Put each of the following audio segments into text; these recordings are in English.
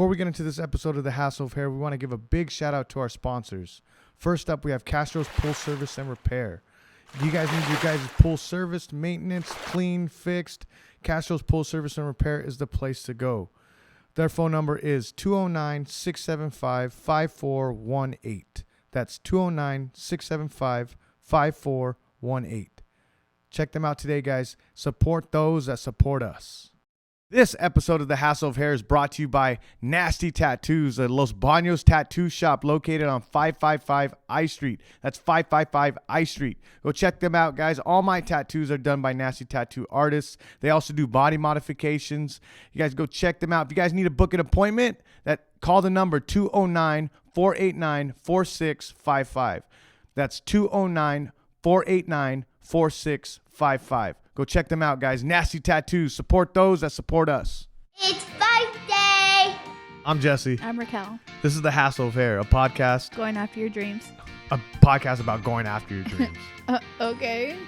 Before we get into this episode of The Hassle of Hair, we want to give a big shout out to our sponsors. First up, we have Castro's Pool Service and Repair. If you guys need your guys' pool serviced, maintenance, clean, fixed, Castro's Pool Service and Repair is the place to go. Their phone number is 209-675-5418. That's 209-675-5418. Check them out today, guys. Support those that support us. This episode of The Hassle of Hair is brought to you by Nasty Tattoos, a Los Baños tattoo shop located on 555 I Street. That's 555 I Street. Go check them out, guys. All my tattoos are done by Nasty Tattoo artists. They also do body modifications. You guys go check them out. If you guys need to book an appointment, call the number 209-489-4655. That's 209-489-4655. Go check them out, guys. Nasty Tattoos. Support those that support us. It's birthday! I'm Jesse. I'm Raquel. This is The Hassle of Hair, a podcast. Going after your dreams. A podcast about going after your dreams. Okay.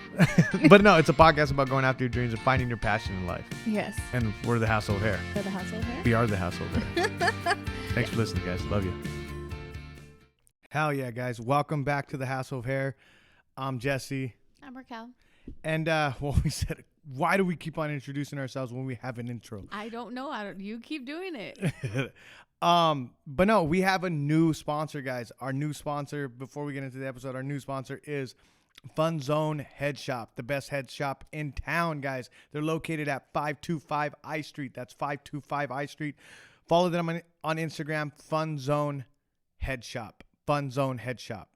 But no, it's a podcast about going after your dreams and finding your passion in life. Yes. And we're The Hassle of Hair. For the Hassle of Hair? We are The Hassle of Hair. Thanks for listening, guys. Love you. Hell yeah, guys. Welcome back to The Hassle of Hair. I'm Jesse. I'm Raquel. And we said, why do we keep on introducing ourselves when we have an intro? I don't know. You keep doing it. But no, we have a new sponsor, guys. Our new sponsor, before we get into the episode, our new sponsor is Fun Zone Head Shop, the best head shop in town, guys. They're located at 525 I Street. That's 525 I Street. Follow them on Instagram, Fun Zone Head Shop. Fun Zone Head Shop.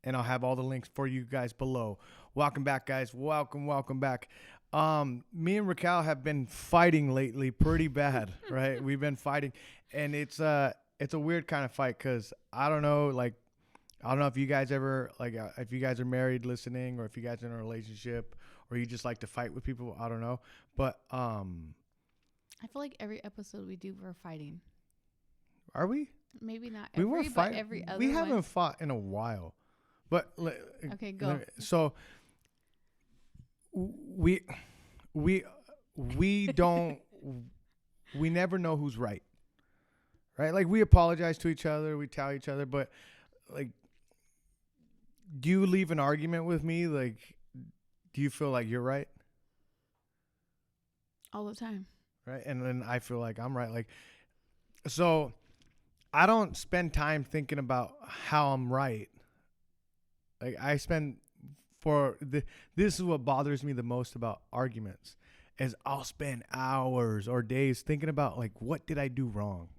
And I'll have all the links for you guys below. Welcome back, guys. Welcome back. Me and Raquel have been fighting lately pretty bad, right? We've been fighting, and it's a weird kind of fight because I don't know if you guys ever, if you guys are married listening, or if you guys are in a relationship, or you just like to fight with people. I don't know. But I feel like every episode we do, we're fighting. Are we? Maybe not every, but every other We one. haven't fought in a while. But okay, go. So we don't we never know who's right. Like, we apologize to each other, we tell each other, but like, do you leave an argument with me? Like, do you feel like you're right? All the time. Right? And then I feel like I'm right. Like, so I don't spend time thinking about how I'm right. Like, I spend this is what bothers me the most about arguments, is I'll spend hours or days thinking about, like, what did I do wrong?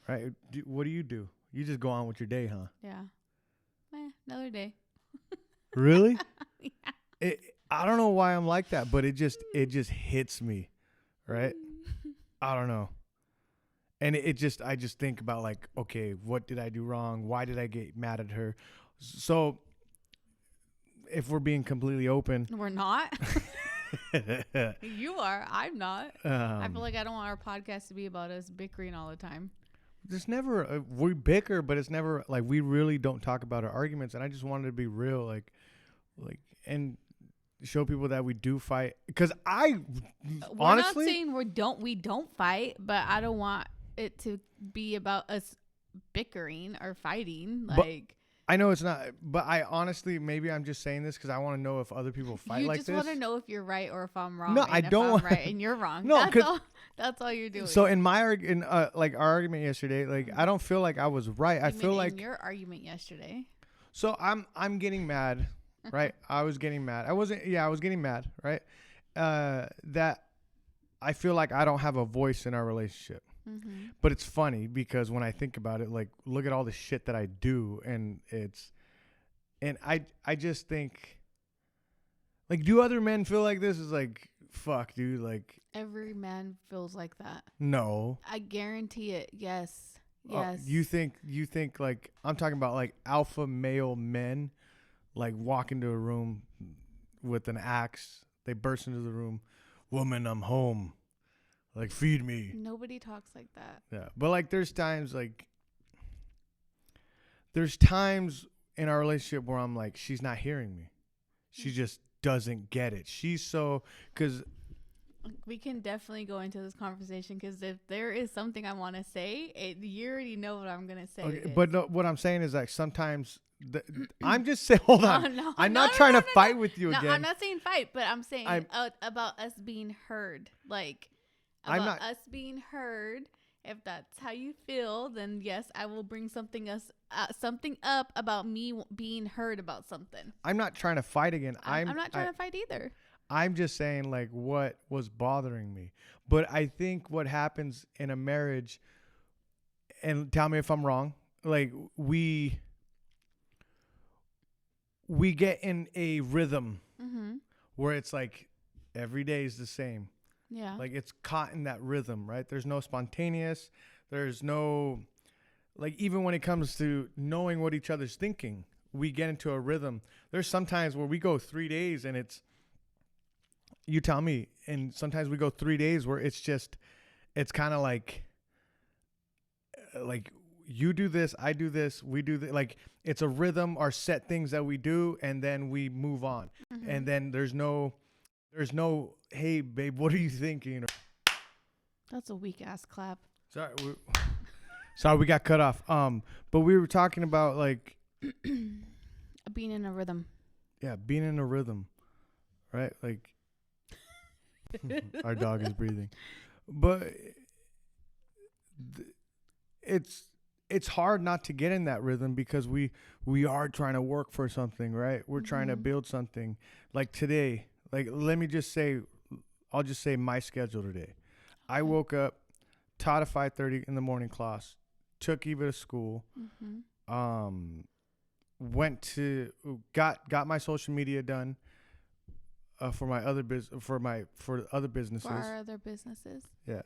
Right? What do? You just go on with your day, huh? Yeah. Another day. Really? Yeah. I don't know why I'm like that, but it just hits me, right? I don't know. And I just think about, like, okay, what did I do wrong? Why did I get mad at her? So if we're being completely open. We're not. You are. I'm not. I feel like I don't want our podcast to be about us bickering all the time. There's never, we bicker, but it's never, like, we really don't talk about our arguments. And I just wanted to be real, like, and show people that we do fight. Because honestly, not saying we don't fight, but I don't want it to be about us bickering or fighting. Like, I know it's not, but I honestly, maybe I'm just saying this because I want to know if other people fight like this. You just want to know if you're right or if I'm wrong. No, I don't. If I'm right and you're wrong. No, that's all you're doing. So in my our argument yesterday, like, I don't feel like I was right. I feel like in your argument yesterday. So I'm getting mad, right? I was getting mad. I was getting mad, right? That I feel like I don't have a voice in our relationship. Mm-hmm. But it's funny because when I think about it, like, look at all the shit that I do, and I just think, like, do other men feel like this? Is like, fuck, dude, like, every man feels like that. No, I guarantee it. Yes. You think like, I'm talking about, like, alpha male men, like, walk into a room with an axe, they burst into the room, woman, I'm home. Like, feed me. Nobody talks like that. Yeah. But, like, there's times in our relationship where I'm like, she's not hearing me. She just doesn't get it. She's so, because We can definitely go into this conversation because if there is something I want to say, you already know what I'm gonna say. Okay, but no, what I'm saying is like sometimes I'm just saying. Hold on, no, I'm no, not no, trying no, to no, fight no. with you No, again. I'm not saying fight, but I'm saying I'm- about us being heard. Like I'm about not- us being heard. If that's how you feel, then yes, I will bring something up about me being heard about something. I'm not trying to fight again. I'm not trying to fight either. I'm just saying like what was bothering me. But I think what happens in a marriage, and tell me if I'm wrong, like we get in a rhythm Mm-hmm. where it's like every day is the same. Yeah. Like it's caught in that rhythm, right? There's no spontaneous. There's no, like, even when it comes to knowing what each other's thinking, we get into a rhythm. There's sometimes where we go 3 days and it's, you tell me, and sometimes we go 3 days where it's just, it's kind of like you do this, I do this, we do this. Like it's a rhythm or set things that we do, and then we move on. Mm-hmm. And then there's no, hey babe, what are you thinking? That's a weak ass clap. Sorry, we got cut off. But we were talking about like Being in a rhythm. yeah, being in a rhythm, right? Like our dog is breathing, but it's hard not to get in that rhythm because we are trying to work for something, right? We're trying to build something. Like today, like let me just say, I'll just say my schedule today. I woke up, taught a 5:30 in the morning class, took Eva to school, went to got my social media done for my other for other businesses. For our other businesses. Yeah.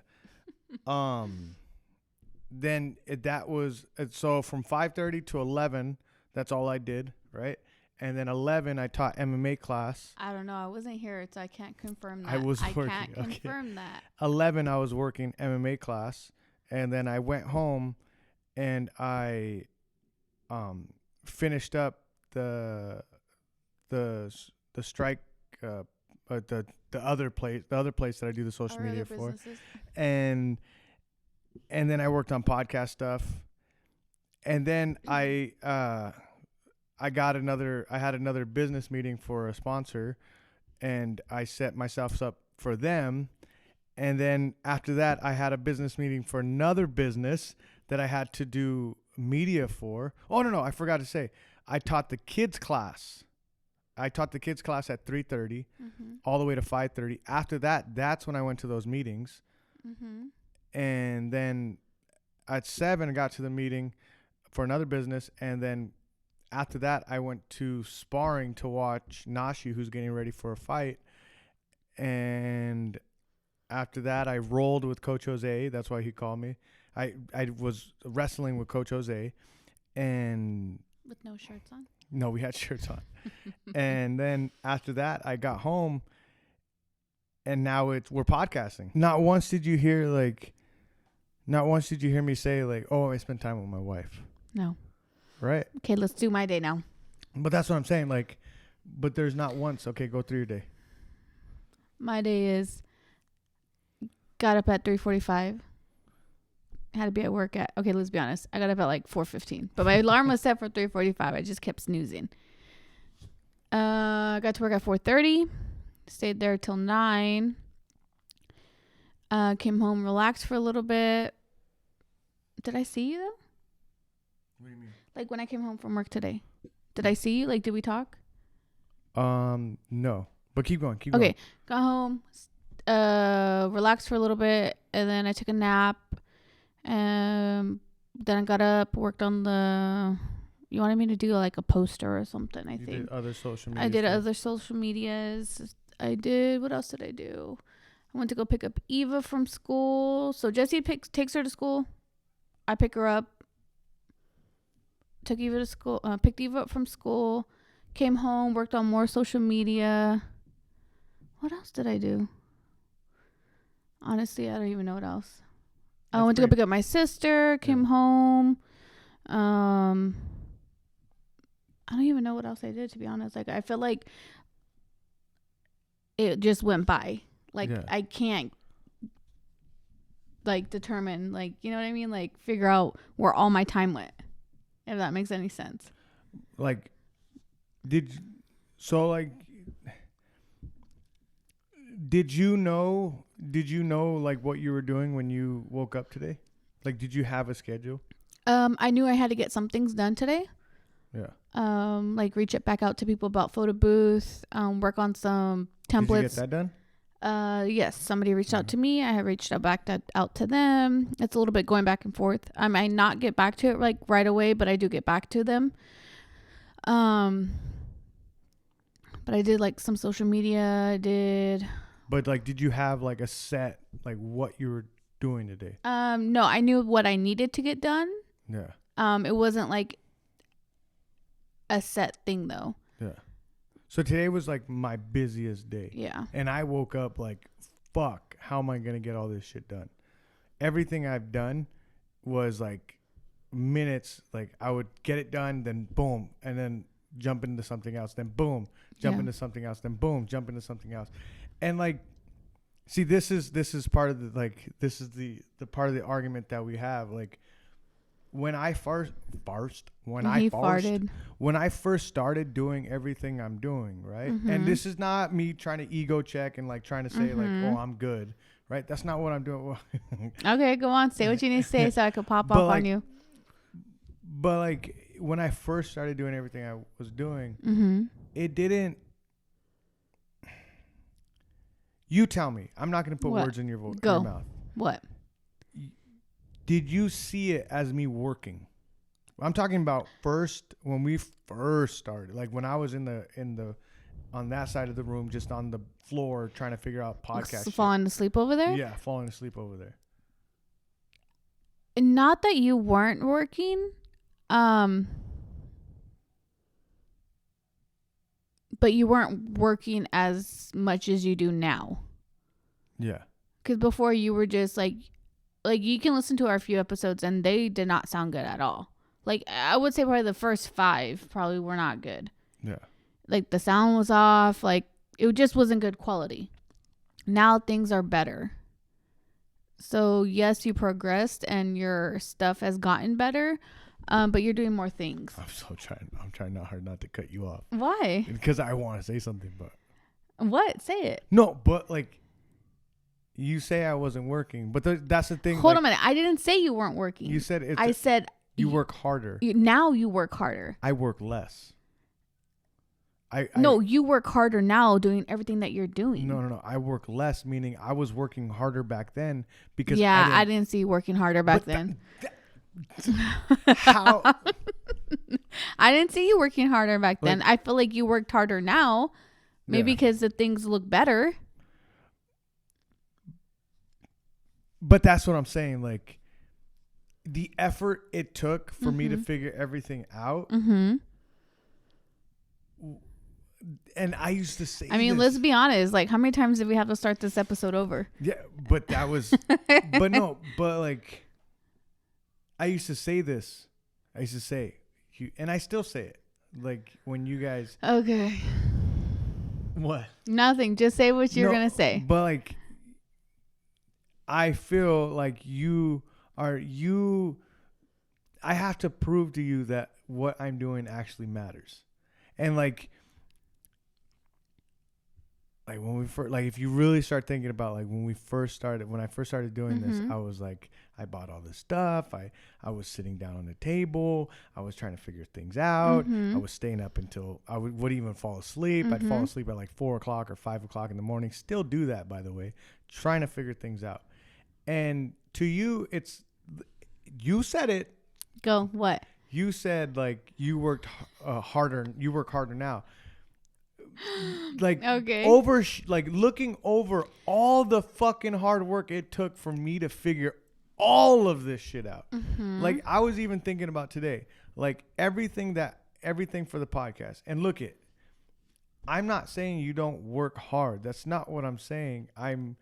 Then that was so from 5:30 to 11. That's all I did, right? And then 11, I taught MMA class. I don't know. I wasn't here, so I can't confirm that. I was working. I can't confirm that. 11, I was working MMA class, and then I went home, and I finished up the strike, the other place that I do the social Our media other for, businesses. and then I worked on podcast stuff, and then I had another business meeting for a sponsor, and I set myself up for them. And then after that, I had a business meeting for another business that I had to do media for. Oh, no, I forgot to say, I taught the kids class. I taught the kids class at 3:30 all the way to 5:30. After that, that's when I went to those meetings. And then at 7, I got to the meeting for another business. And then after that, I went to sparring to watch Nashi, who's getting ready for a fight. And after that, I rolled with Coach Jose. That's why he called me. I was wrestling with Coach Jose. And With no shirts on? no, we had shirts on. And then after that, I got home. And now we're podcasting. Not once did you hear me say like, oh, I spent time with my wife. No. Right? Okay, let's do my day now. But that's what I'm saying. Like, but there's not once. Okay, go through your day. My day is got up at 3:45. Had to be at work at, okay, let's be honest. I got up at like 4:15. But my alarm was set for 3:45. I just kept snoozing. Got to work at 4:30. Stayed there till 9. Came home, relaxed for a little bit. Did I see you though? What do you mean? Like when I came home from work today. Did I see you? Like, did we talk? No. But keep going. Okay. Got home, relaxed for a little bit, and then I took a nap. Then I got up, worked on you wanted me to do like a poster or something, I think. You did other social media. I did stuff. other social medias. What else did I do? I went to go pick up Eva from school. So Jesse takes her to school. I pick her up. Took Eva to school. Picked Eva up from school. Came home, worked on more social media. What else did I do? Honestly, I don't even know what else. I went to go pick up my sister. Came home. I don't even know what else I did, to be honest. Like, I feel like it just went by. Like, Yeah. I can't, like, determine, like, you know what I mean? Like, figure out where all my time went. If that makes any sense. Like, did like, did you know like what you were doing when you woke up today? Like, did you have a schedule? I knew I had to get some things done today. Yeah. Like reach it back out to people about photo booth, work on some templates. Did you get that done? Yes, somebody reached out to me. I have reached out to them. It's a little bit going back and forth. I might not get back to it like right away, but I do get back to them. But I did like some social media. I did. But like, did you have like a set, like what you were doing today? No, I knew what I needed to get done. Yeah. It wasn't like a set thing though. Yeah. So today was like my busiest day. Yeah. And I woke up like, fuck, how am I going to get all this shit done? Everything I've done was like minutes. Like I would get it done, then boom, and then jump into something else, then boom, jump into something else, then boom, jump into something else. And like, see, this is part of the, like, this is the part of the argument that we have. Like, when I first started doing everything I'm doing, right? Mm-hmm. And this is not me trying to ego check and like trying to say like, oh, I'm good, right? That's not what I'm doing. Okay, go on. Say what you need to say so I could pop But off like, on you. But like when I first started doing everything I was doing, Mm-hmm. it didn't. You tell me. I'm not going to put What? words in your Go. mouth. What? Did you see it as me working? I'm talking about when we first started, like when I was in the on that side of the room, just on the floor trying to figure out podcast shit. Falling asleep over there? Yeah, falling asleep over there. Not that you weren't working, but you weren't working as much as you do now. Yeah. Because before you were just like you can listen to our few episodes and they did not sound good at all. Like I would say probably the first 5 probably were not good. Yeah. Like the sound was off. Like it just wasn't good quality. Now things are better. So yes, you progressed and your stuff has gotten better, but you're doing more things. I'm trying not hard not to cut you off. Why? Because I want to say something, but What? Say it. no, but like you say I wasn't working, but that's the thing. Hold like, on a minute. I didn't say you weren't working. You said I said you work harder. Now you work harder. I work less. No, you work harder now doing everything that you're doing. No. I work less, meaning I was working harder back then because I didn't see you working harder back then. How? I didn't see you working harder back then. I feel like you worked harder now, maybe because the things look better. But that's what I'm saying. Like the effort it took for me to figure everything out. Mm-hmm. And I used to say, I mean, let's be honest. Like, how many times did we have to start this episode over? Yeah, but that was, but like, I used to say this. I used to say, and I still say it. Like when you guys. Okay. What? Nothing. Just say what you're gonna say. But like, I feel like I have to prove to you that what I'm doing actually matters, and like when we first, like if you really start thinking about like when I first started doing this, I was like, I bought all this stuff. I was sitting down on the table. I was trying to figure things out. I was staying up until I would even fall asleep. I'd fall asleep at like 4 o'clock or 5 o'clock in the morning. Still do that, by the way, trying to figure things out. And to you, you said it. Go. What? You said like you worked harder. You work harder now. Like like looking over all the fucking hard work it took for me to figure all of this shit out. Like I was even thinking about today, like everything for the podcast. And look it, I'm not saying you don't work hard. That's not what I'm saying. I'm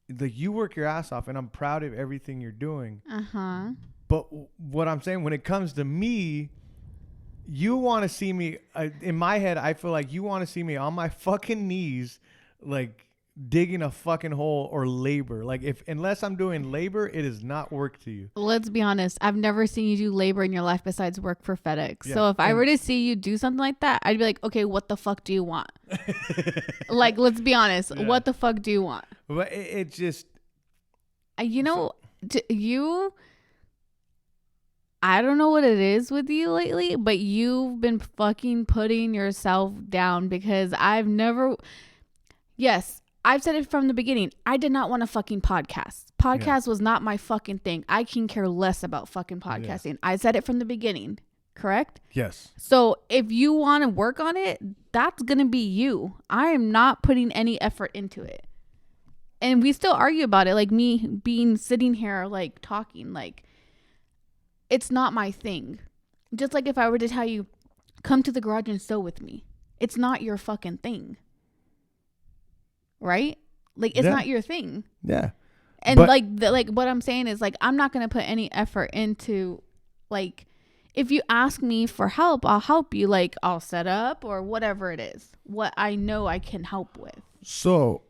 like, you work your ass off and I'm proud of everything you're doing. But what I'm saying, when it comes to me, you want to see me in my head. I feel like you want to see me on my fucking knees, like digging a fucking hole or labor. Like unless I'm doing labor, it is not work to you. Let's be honest. I've never seen you do labor in your life besides work for FedEx. Yeah, So if I were to see you do something like that, I'd be like, okay, what the fuck do you want? Like, let's be honest. Yeah. What the fuck do you want? But it just, You know, you, I don't know what it is with you lately, but you've been fucking putting yourself down because yes, I've said it from the beginning. I did not want a fucking podcast. Podcast was not my fucking thing. I can care less about fucking podcasting. Yes. I said it from the beginning, correct? yes. So if you want to work on it, that's going to be you. I am not putting any effort into it. And we still argue about it. Like me being sitting here, like talking, like it's not my thing. Just like if I were to tell you, come to the garage and sew with me. It's not your fucking thing. Right? Like it's not your thing. Yeah. And like what I'm saying is like I'm not going to put any effort into like if you ask me for help, I'll help you. Like I'll set up or whatever it is. What I know I can help with. So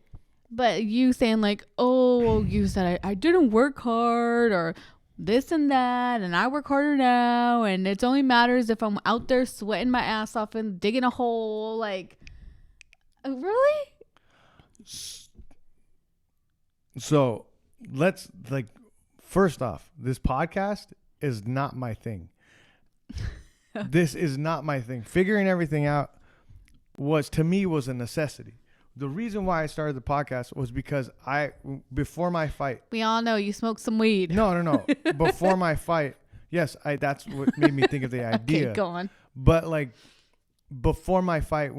but you saying like, "Oh, you said I didn't work hard or this and that and I work harder now and it only matters if I'm out there sweating my ass off and digging a hole." Like really? So let's like, first off, this podcast is not my thing. This is not my thing. Figuring everything out was a necessity. The reason why I started the podcast was because before my fight. We all know you smoked some weed. No. Before my fight. Yes, that's what made me think of the idea. Okay, go on. But like before my fight,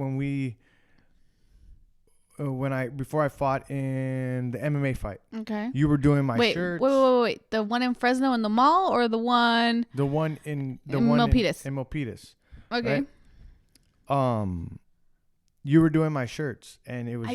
before I fought in the MMA fight. Okay. You were doing my shirts. Wait. The one in Fresno in the mall or the one? The one in Milpitas. In Milpitas. Okay. Right? You were doing my shirts and it was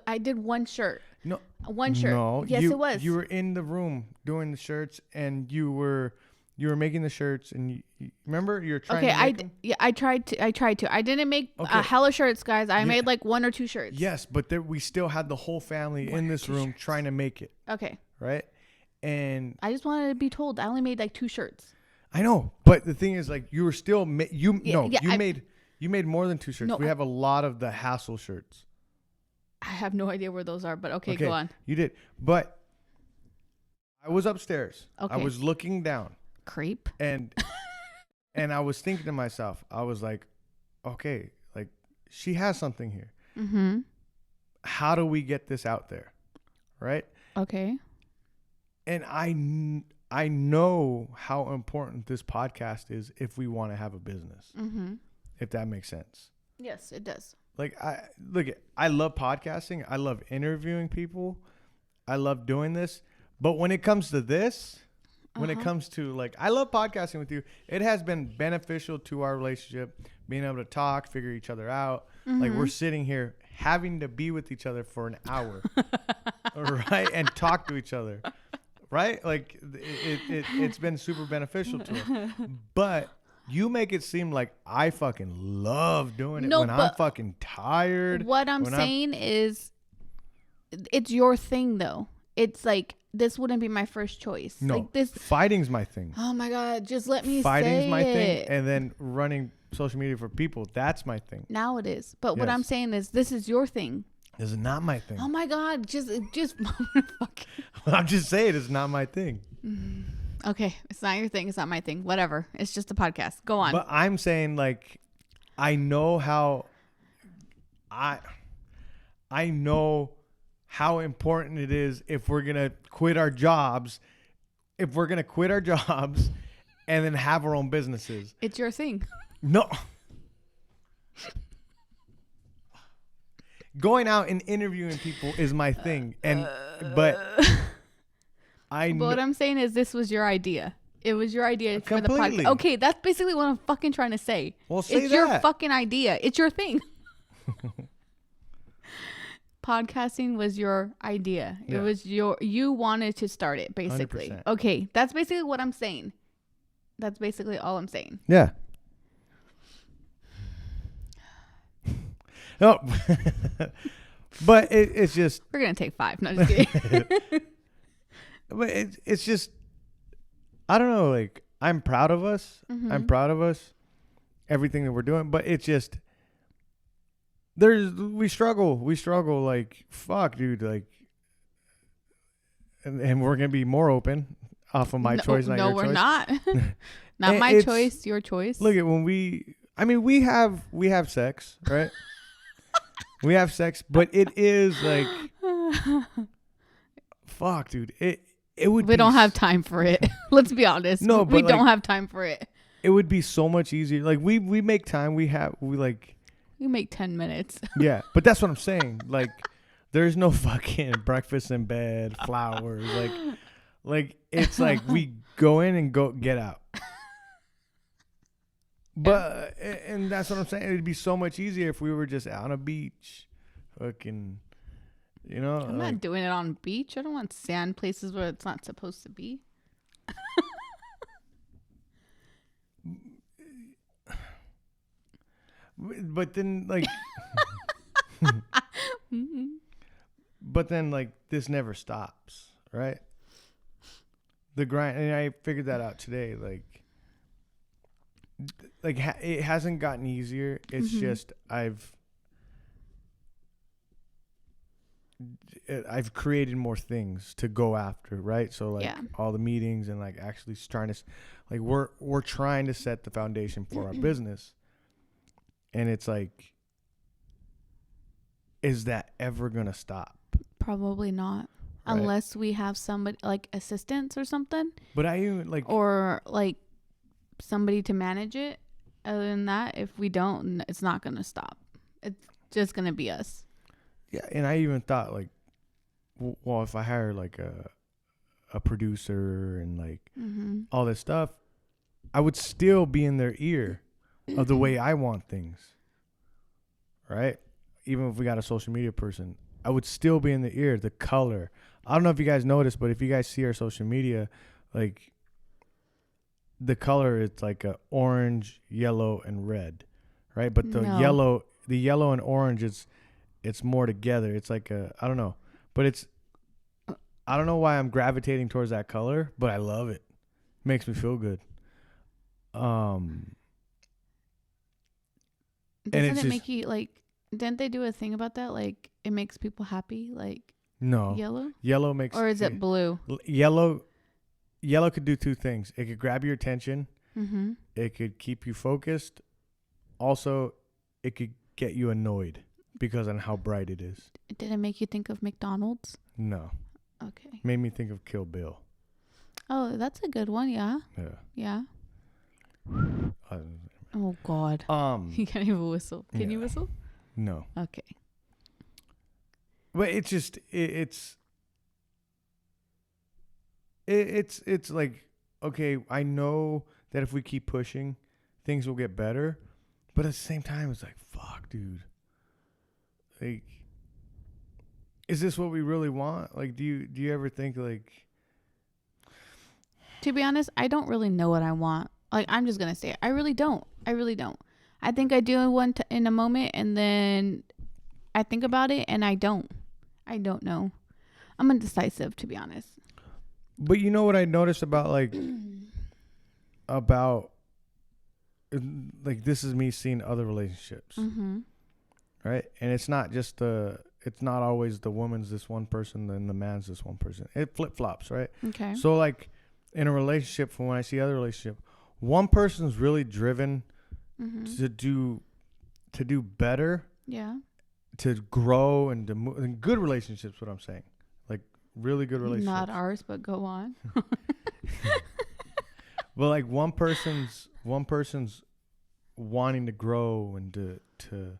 I did one shirt. No. One shirt. No. Yes, it was. You were in the room doing the shirts and you were making the shirts and you remember you were trying to make them? Yeah, I tried to. I didn't make a hella shirts, guys. I made like 1 or 2 shirts. Yes, but we still had the whole family in this room trying to make it. Okay. Right? And I just wanted to be told I only made like 2 shirts. I know, but the thing is like you were still you made more than 2 shirts. No, we have a lot of the hassle shirts. I have no idea where those are, but okay, go on. You did. But I was upstairs. Okay. I was looking down. Creep. And I was thinking to myself, I was like, okay, like she has something here. Mm-hmm. How do we get this out there? Right? Okay. And I know how important this podcast is if we want to have a business. Mm-hmm. If that makes sense. Yes, it does. Like I love podcasting. I love interviewing people. I love doing this. But when it comes to this, when it comes to like, I love podcasting with you. It has been beneficial to our relationship, being able to talk, figure each other out. Mm-hmm. Like we're sitting here having to be with each other for an hour, right? And talk to each other, right? Like it's been super beneficial to us. But you make it seem like I fucking love doing it when I'm fucking tired. What I'm saying is it's your thing though. It's like this wouldn't be my first choice. No, like this fighting's my thing. Oh my God, just let me say it. Fighting's my thing, and then running social media for people, that's my thing. Now it is. But what I'm saying is this is your thing. This is not my thing. Oh my God, just I'm just saying it's not my thing. Okay, it's not your thing. It's not my thing. Whatever. It's just a podcast. Go on. But I'm saying like, I know how important it is if we're going to quit our jobs, and then have our own businesses. It's your thing. No. Going out and interviewing people is my thing. But what I'm saying is this was your idea. It was your idea for the podcast. Okay, that's basically what I'm fucking trying to say. Well, it's your fucking idea. It's your thing. Podcasting was your idea. Yeah. It was you wanted to start it, basically. 100%. Okay, that's basically what I'm saying. That's basically all I'm saying. Yeah. But it's just. We're gonna take 5. No, just kidding. But it's just. I don't know. Like, I'm proud of us. Mm-hmm. I'm proud of us. Everything that we're doing, but it's just. We struggle. Like, fuck, dude. Like, and we're gonna be more open off of my choice. Not no, your we're choice. not. Not my choice. Your choice. Look at when we have sex, right? We have sex, but it is like, fuck, dude. It would. We don't have time for it. Let's be honest. No, we but don't have time for it. It would be so much easier. Like we make time. We make 10 minutes. Yeah, but that's what I'm saying. Like, there's no fucking breakfast in bed, flowers. Like it's like we go in and go get out. But and that's what I'm saying. It'd be so much easier if we were just out on a beach, fucking, you know. I'm not doing it on a beach. I don't want sand places where it's not supposed to be. But then like, but then like this never stops, right? The grind, and I figured that out today. It hasn't gotten easier. It's just I've created more things to go after, right? So like all the meetings and like actually trying to, like we're trying to set the foundation for our business. And it's like, is that ever going to stop? Probably not. Right. Unless we have somebody like assistants or something. But I even like. Or like somebody to manage it. Other than that, if we don't, it's not going to stop. It's just going to be us. Yeah. And I even thought like, well, if I hire like a producer and like all this stuff, I would still be in their ear of the way I want things, right? Even if we got a social media person, I would still be in the ear, the color. I don't know if you guys noticed, but if you guys see our social media, like the color, it's like a orange, yellow, and red, right? But the yellow and orange, it's more together. It's like I don't know, but I don't know why I'm gravitating towards that color, but I love it. Makes me feel good. Doesn't it make you like? Didn't they do a thing about that? Like it makes people happy. Like no yellow makes, or is it blue? Yellow could do two things. It could grab your attention. Mm-hmm. It could keep you focused. Also, it could get you annoyed because on how bright it is. Did it make you think of McDonald's? No. Okay. Made me think of Kill Bill. Oh, that's a good one. Yeah. Yeah. Oh God. You can't even whistle. Can you whistle? No. Okay. But it's just it's like, okay, I know that if we keep pushing, things will get better, but at the same time, it's like, fuck, dude. Like, is this what we really want? Like, do you ever think like? To be honest, I don't really know what I want. Like, I'm just gonna say it. I really don't. I think I do in a moment, and then I think about it, and I don't know. I'm indecisive, to be honest. But you know what I noticed about like this is me seeing other relationships, right? And it's not just it's not always the woman's this one person, then the man's this one person. It flip flops, right? Okay. So like in a relationship, from when I see other relationship, one person's really driven to do better. Yeah. To grow and to move. And good relationships, what I'm saying. Like really good relationships. Not ours, but go on. Well, like one person's wanting to grow and to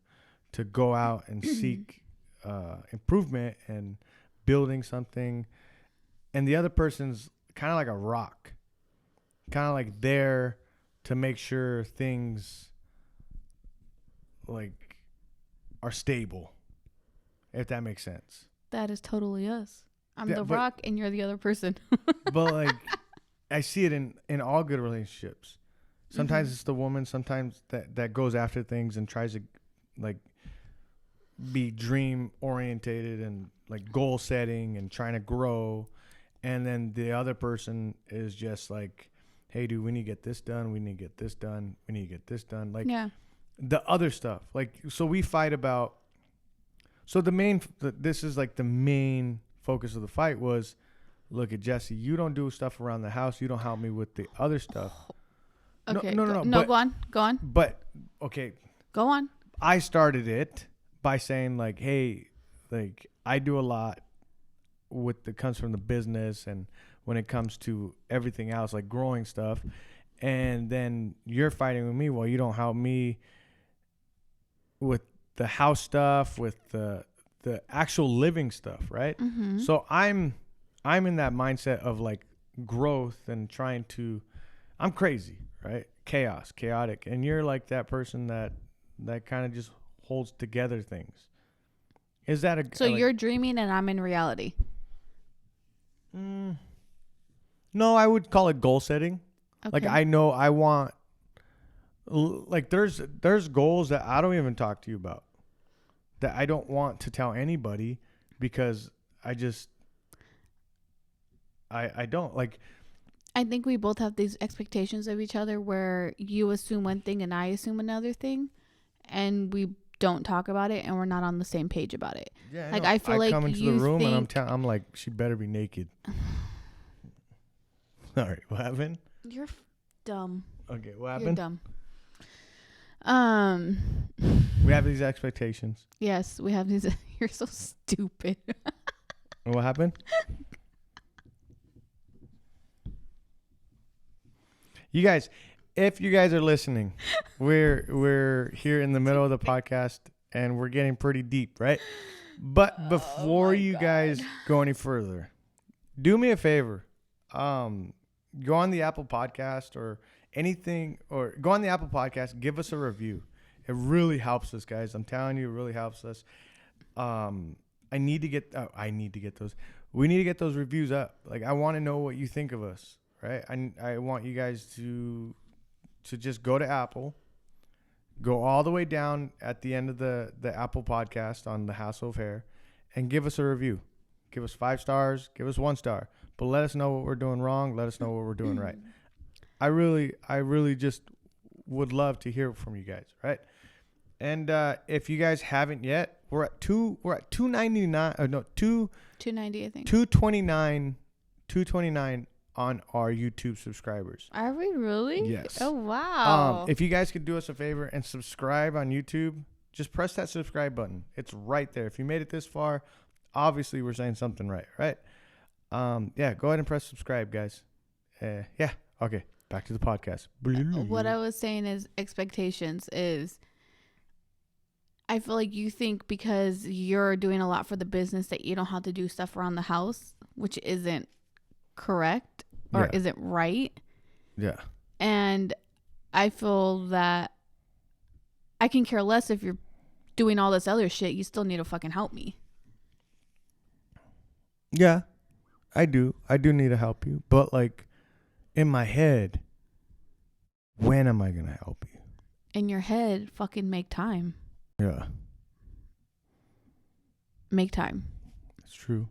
go out and seek improvement and building something, and the other person's kind of like a rock, kind of like there to make sure things like are stable, if that makes sense. That is totally us. I'm the rock and you're the other person. But like I see it in all good relationships. Sometimes it's the woman, sometimes that goes after things and tries to like be dream orientated and like goal setting and trying to grow, and then the other person is just like, hey dude, we need to get this done, we need to get this done, we need to get this done, like the other stuff. Like, so we fight about, so this is like the main focus of the fight was, look at Jesse, you don't do stuff around the house, you don't help me with the other stuff. Okay. No, go on. But okay, Go on. I started it by saying like, hey, like I do a lot that comes from the business and when it comes to everything else, like growing stuff. And then you're fighting with me, well, you don't help me with the house stuff, with the actual living stuff, right? Mm-hmm. So I'm in that mindset of like growth and trying to, I'm crazy, right? Chaotic. And you're like that person that kind of just holds together things. Is that a... So like, you're dreaming and I'm in reality. No, I would call it goal setting. Okay. Like I know I want... Like there's goals that I don't even talk to you about, that I don't want to tell anybody because I just... I don't like... I think we both have these expectations of each other where you assume one thing and I assume another thing, and we don't talk about it and we're not on the same page about it. Yeah, like I feel like come into you the room think, and I'm like, she better be naked. All right, what happened? You're dumb. Okay, what happened? You're dumb. We have these expectations. Yes, we have these. You're so stupid. And what happened? You guys, if you guys are listening, we're here in the middle of the podcast and we're getting pretty deep, right? But before you guys go any further, do me a favor. Go on the Apple Podcast or anything, or go on the Apple Podcast, give us a review. It really helps us, guys. I'm telling you, it really helps us. We need to get those reviews up. Like, I want to know what you think of us, right? I want you guys to just go to Apple, go all the way down at the end of the Apple Podcast on the Hassle of Hair, and give us a review. Give us 5 stars, give us 1 star, but let us know what we're doing wrong. Let us know what we're doing right. I really just would love to hear from you guys, right? And if you guys haven't yet, we're at 299 or no 290, I think. 229 on our YouTube subscribers. Are we really? Yes. Oh wow. If you guys could do us a favor and subscribe on YouTube, just press that subscribe button. It's right there. If you made it this far, obviously we're saying something right? Yeah, go ahead and press subscribe, guys. Yeah. Okay. Back to the podcast. What I was saying is expectations is, I feel like you think because you're doing a lot for the business that you don't have to do stuff around the house, which isn't correct or isn't right. Yeah. And I feel that I can care less if you're doing all this other shit. You still need to fucking help me. Yeah, I do. I do need to help you. But like in my head, when am I going to help you? In your head, fucking make time. Yeah. Make time. It's true.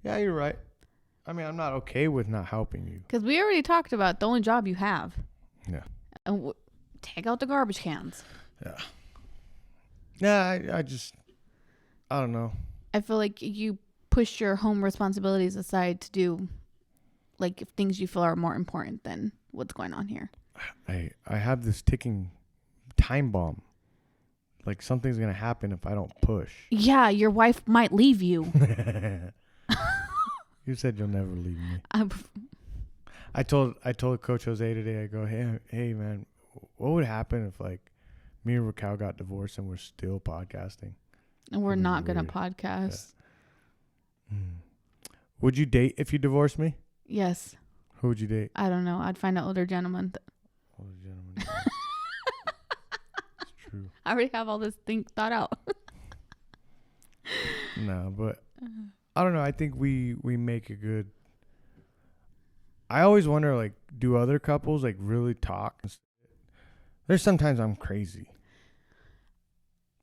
Yeah, you're right. I mean, I'm not okay with not helping you. Because we already talked about the only job you have. Yeah. And take out the garbage cans. Yeah. Yeah, I don't know. I feel like you push your home responsibilities aside to do like things you feel are more important than what's going on here. I have this ticking time bomb. Like something's going to happen if I don't push. Yeah, your wife might leave you. You said you'll never leave me. I told Coach Jose today, I go, hey man, what would happen if like me and Raquel got divorced and we're still podcasting? And we're not going to podcast. Yeah. Would you date if you divorced me? Yes. Who would you date? I don't know. I'd find an older gentleman. Older gentleman. It's true. I already have all this thing thought out. No, but I don't know. I think we make a good... I always wonder, like, do other couples, like, really talk? There's sometimes I'm crazy.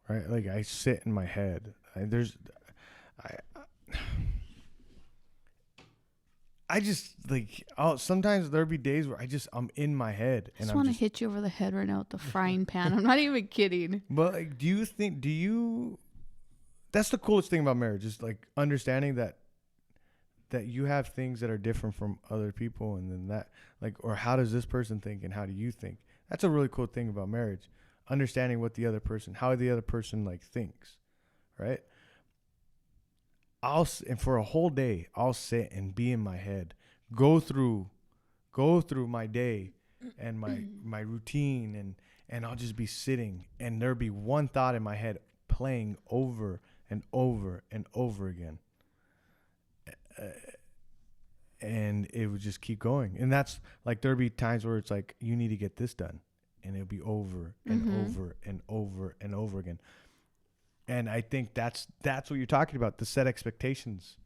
right? Like I sit in my head. I just like sometimes there'll be days where I'm in my head I just want to hit you over the head right now with the frying pan. I'm not even kidding. But like, that's the coolest thing about marriage is like understanding that you have things that are different from other people, and then that like, or how does this person think and how do you think? That's a really cool thing about marriage, understanding what how the other person like thinks, right? And for a whole day, I'll sit and be in my head, go through my day and my routine, and I'll just be sitting, and there'll be one thought in my head playing over and over and over again. And it would just keep going. And that's like, there'll be times where it's like, you need to get this done, and it'll be over and over and over and over again. And I think that's what you're talking about, the set expectations,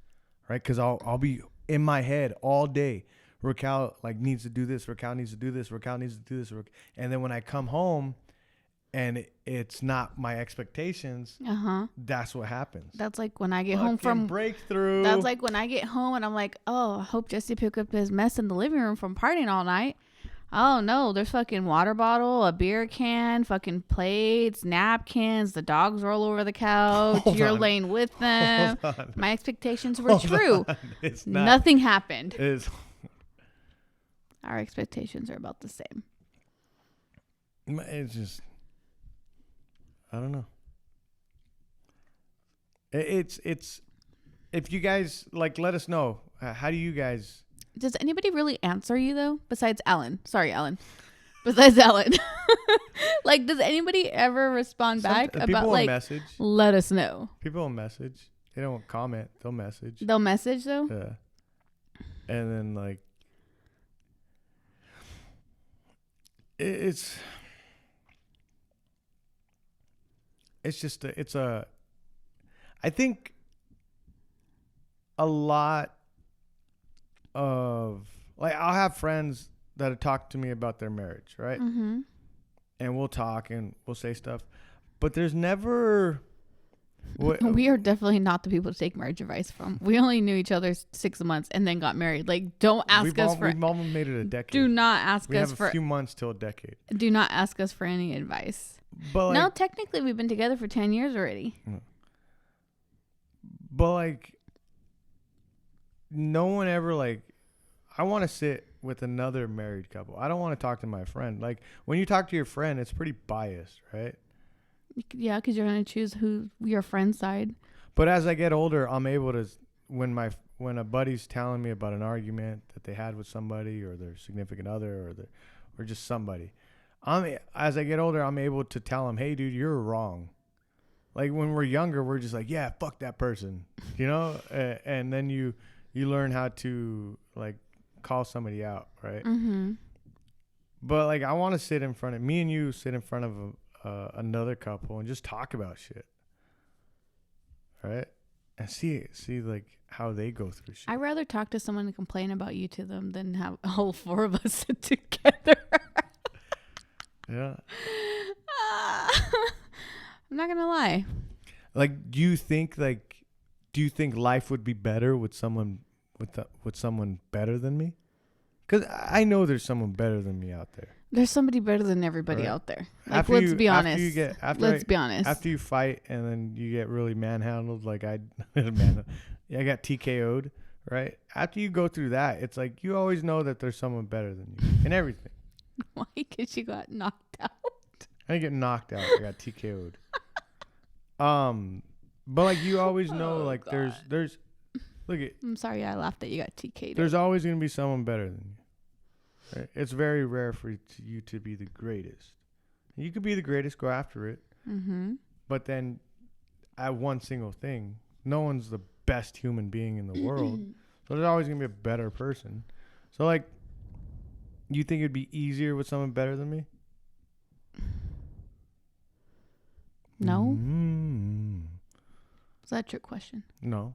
right? Because I'll be in my head all day. Raquel like needs to do this. Raquel needs to do this. Raquel needs to do this. And then when I come home, and it's not my expectations, that's what happens. That's like when I get home from breakthrough. That's like when I get home and I'm like, oh, I hope Jesse picked up his mess in the living room from partying all night. Oh no, there's fucking water bottle, a beer can, fucking plates, napkins, the dogs roll over the couch, you're laying with them. My expectations were true. It's not. Nothing happened. Our expectations are about the same. It's just, I don't know. It's if you guys like, let us know. How do you guys? Does anybody really answer you though? Besides Alan. Sorry, Alan. Besides Alan. Like, does anybody ever respond back about like, message? Let us know. People will message. They don't comment. They'll message. They'll message though? Yeah. And then like, it's just I think a lot of like, I'll have friends that talk to me about their marriage, right? Mm-hmm. And we'll talk and we'll say stuff, but there's never. We are definitely not the people to take marriage advice from. We only knew each other 6 months and then got married. Like, don't ask us for. We've almost made it a decade. Do not ask us for. We have a few months till a decade. Do not ask us for any advice. But like, no, technically we've been together for 10 years already. But like, no one ever like. I want to sit with another married couple. I don't want to talk to my friend. Like, when you talk to your friend, it's pretty biased, right? Yeah, because you're going to choose who your friend's side. But as I get older, I'm able to, when a buddy's telling me about an argument that they had with somebody or their significant other or just somebody, as I get older, I'm able to tell them, hey, dude, you're wrong. Like, when we're younger, we're just like, yeah, fuck that person, you know? And then you learn how to, like, call somebody out, right? Mm-hmm. But, like, I want to sit in front of, me and you sit in front of another couple and just talk about shit, right? And see like how they go through shit. I'd rather talk to someone and complain about you to them than have all four of us sit together. Yeah. I'm not gonna lie. Like, do you think life would be better with someone with someone better than me? Because I know there's someone better than me out there. There's somebody better than everybody out there. Like, let's be honest. Let's be honest. After you fight and then you get really manhandled, like I got TKO'd, right? After you go through that, it's like you always know that there's someone better than you in everything. Why? Because you got knocked out. I didn't get knocked out. I got TKO'd. But like, you always know, like, God. there's look at. I'm sorry, I laughed that you got TK'd. There's always gonna be someone better than you. Right? It's very rare for you to be the greatest. You could be the greatest, go after it. Mm-hmm. But then, at one single thing, no one's the best human being in the world. So there's always gonna be a better person. So like, you think it'd be easier with someone better than me? No. Mm-hmm. Is that a trick question? No.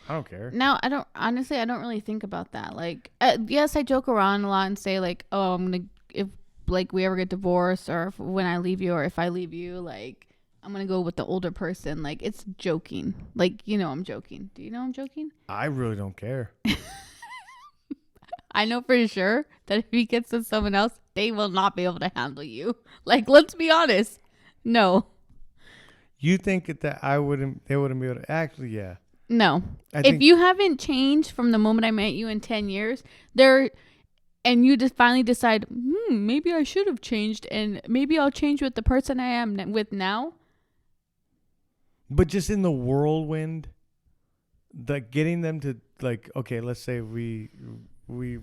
I don't care. No, I don't really think about that. Like, yes, I joke around a lot and say like, oh, if like we ever get divorced or when I leave you or if I leave you, like, I'm gonna go with the older person. Like, it's joking. Like, I'm joking. Do you know I'm joking? I really don't care. I know for sure that if he gets with someone else, they will not be able to handle you. Like, let's be honest. No. You think that they wouldn't be able to? Actually, yeah. No. I If think you haven't changed from the moment I met you in 10 years, and you just finally decide, maybe I should have changed, and maybe I'll change with the person I am with now. But just in the whirlwind, getting them to, like, okay, let's say we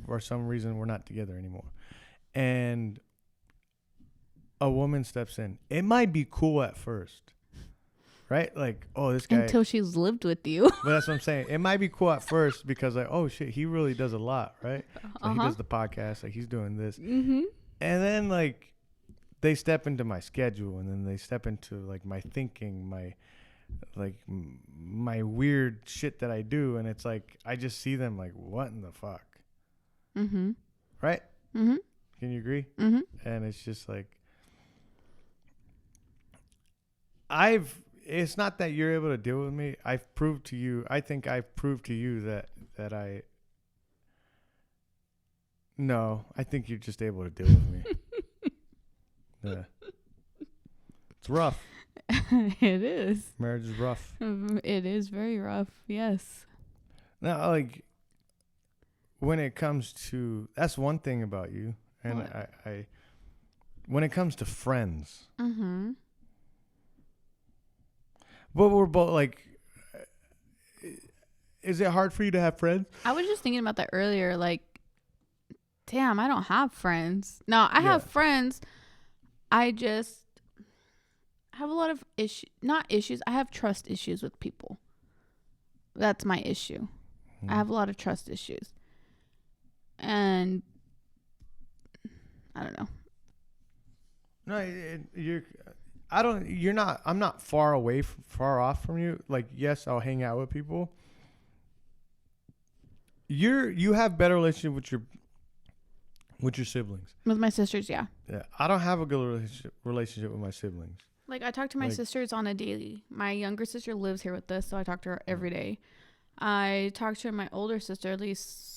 for some reason we're not together anymore, and a woman steps in. It might be cool at first, right? Like, oh, this guy. Until she's lived with you. But that's what I'm saying. It might be cool at first because, like, oh shit, he really does a lot, right? So he does the podcast, like he's doing this, Mm-hmm. and then like they step into my schedule, and then they step into like my thinking, my weird shit that I do, and it's like I just see them like, what in the fuck, Mm-hmm. right? Mm-hmm. Can you agree? Mm-hmm. And it's just like it's not that you're able to deal with me. I think I've proved to you that I think you're just able to deal with me. Yeah. It's rough. It is. Marriage is rough. It is very rough. Yes. Now, like, when it comes to, that's one thing about you. And I when it comes to friends, Mm-hmm. but we're both like, is it hard for you to have friends? I was just thinking about that earlier. Like, damn, I don't have friends. No, I have friends. I just have a lot of not issues. I have trust issues with people. That's my issue. I have a lot of trust issues. And I don't know. No, I'm not far off from you. Like, yes, I'll hang out with people. You have better relationship with your siblings. With my sisters, yeah. Yeah, I don't have a good relationship with my siblings. Like, I talk to my sisters on a daily. My younger sister lives here with us, so I talk to her every day. I talk to my older sister at least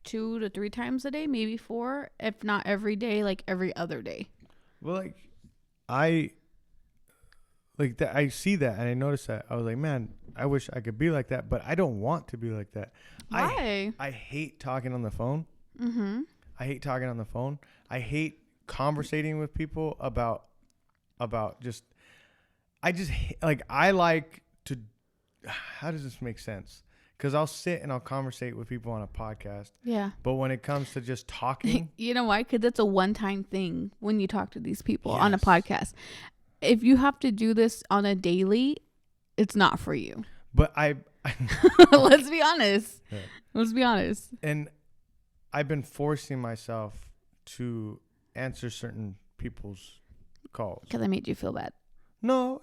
2 to 3 times a day, maybe 4, if not every day, like every other day. Well, like, I see that and I notice that. I was like, man, I wish I could be like that, but I don't want to be like that. Why? I hate talking on the phone. Mm-hmm. I hate talking on the phone. I hate conversating with people about just. I like to. How does this make sense? Because I'll sit and I'll conversate with people on a podcast. Yeah. But when it comes to just talking, you know why? Because it's a one-time thing when you talk to these people on a podcast. If you have to do this on a daily, it's not for you. But Let's be honest. Yeah. Let's be honest. And I've been forcing myself to answer certain people's calls. Because I made you feel bad. No.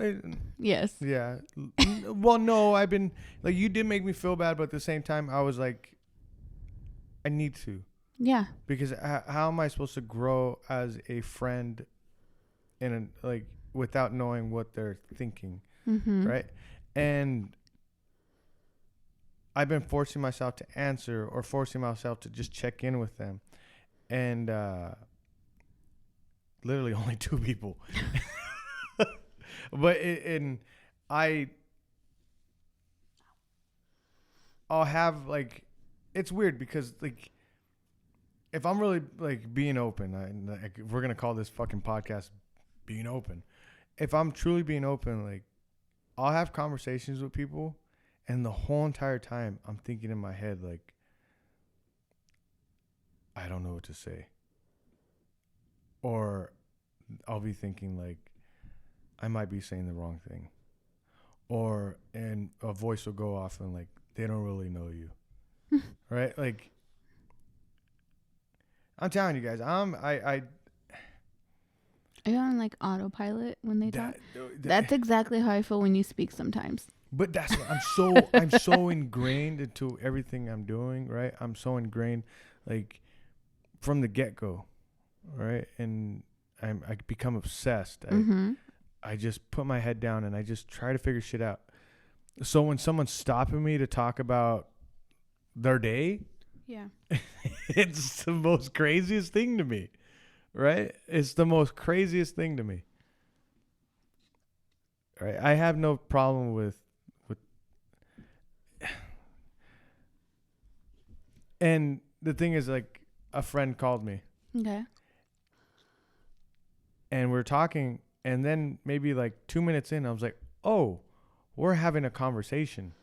Yes. Yeah. Well, no, I've been like, you did make me feel bad, but at the same time, I was like, I need to. Yeah. Because how am I supposed to grow as a friend without knowing what they're thinking? Mm-hmm. Right. And I've been forcing myself to answer or forcing myself to just check in with them. And literally only 2 people. But I'll have like, it's weird because like, if I'm really like being open, we're gonna call this fucking podcast being open. If I'm truly being open, like, I'll have conversations with people, and the whole entire time I'm thinking in my head like, I don't know what to say, or I'll be thinking like, I might be saying the wrong thing, and a voice will go off and like, they don't really know you, right? Like, I'm telling you guys, Are you on like autopilot when they talk? That's exactly how I feel when you speak sometimes. But that's what I'm so ingrained into everything I'm doing, right? I'm so ingrained, like, from the get go, right? And I become obsessed. Mm-hmm. I just put my head down and I just try to figure shit out. So when someone's stopping me to talk about their day, Yeah. it's the most craziest thing to me, right? It's the most craziest thing to me. Right? I have no problem with and the thing is, like, a friend called me Okay. and we're talking, and then maybe like 2 minutes in, I was like, oh, we're having a conversation.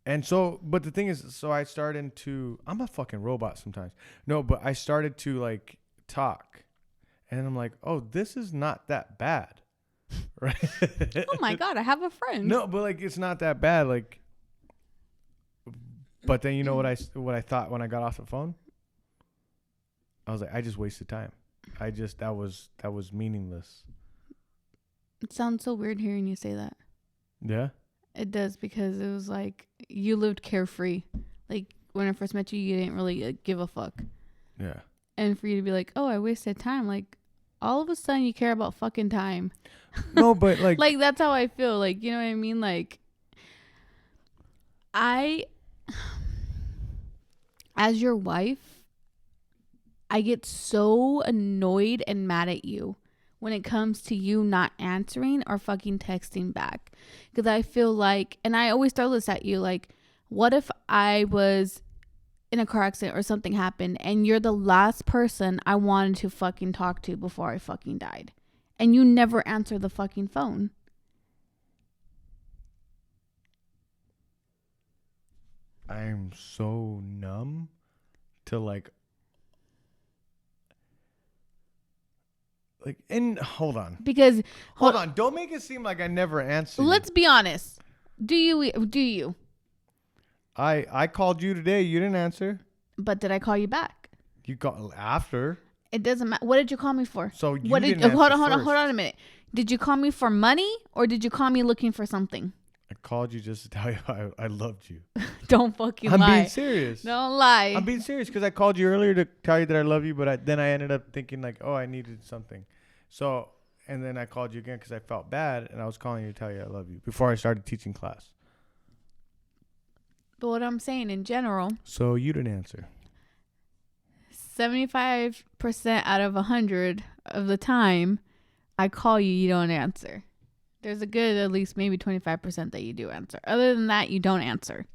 And so, but the thing is, so I started to, I'm a fucking robot sometimes. No, but I started to like talk, and I'm like, oh, this is not that bad. Right? Oh my God, I have a friend. No, but like, it's not that bad. Like, but then you know what I thought when I got off the phone? I was like, I just wasted time. That was meaningless. It sounds so weird hearing you say that. Yeah. It does, because it was like you lived carefree. Like when I first met you, you didn't really give a fuck. Yeah. And for you to be like, oh, I wasted time. Like all of a sudden you care about fucking time. No, but like, Like that's how I feel. Like, you know what I mean? Like as your wife, I get so annoyed and mad at you when it comes to you not answering or fucking texting back. Because I feel like, and I always throw this at you, like, what if I was in a car accident or something happened and you're the last person I wanted to fucking talk to before I fucking died, and you never answer the fucking phone? I'm so numb to like, and hold on. Because Hold on. Don't make it seem like I never answered. let's be honest. Do you? I called you today. You didn't answer. But did I call you back? You called after. It doesn't matter. What did you call me for? So you what didn't did hold answer on first. a minute. Did you call me for money or did you call me looking for something? I called you just to tell you I loved you. Don't fucking I'm lie. being serious. Don't lie. I'm being serious because I called you earlier to tell you that I love you, but then I ended up thinking like, oh, I needed something. So, and then I called you again because I felt bad, and I was calling you to tell you I love you before I started teaching class. But what I'm saying in general, So you didn't answer. 75% out of 100 of the time, I call you, you don't answer. There's a good at least maybe 25% that you do answer. Other than that, you don't answer.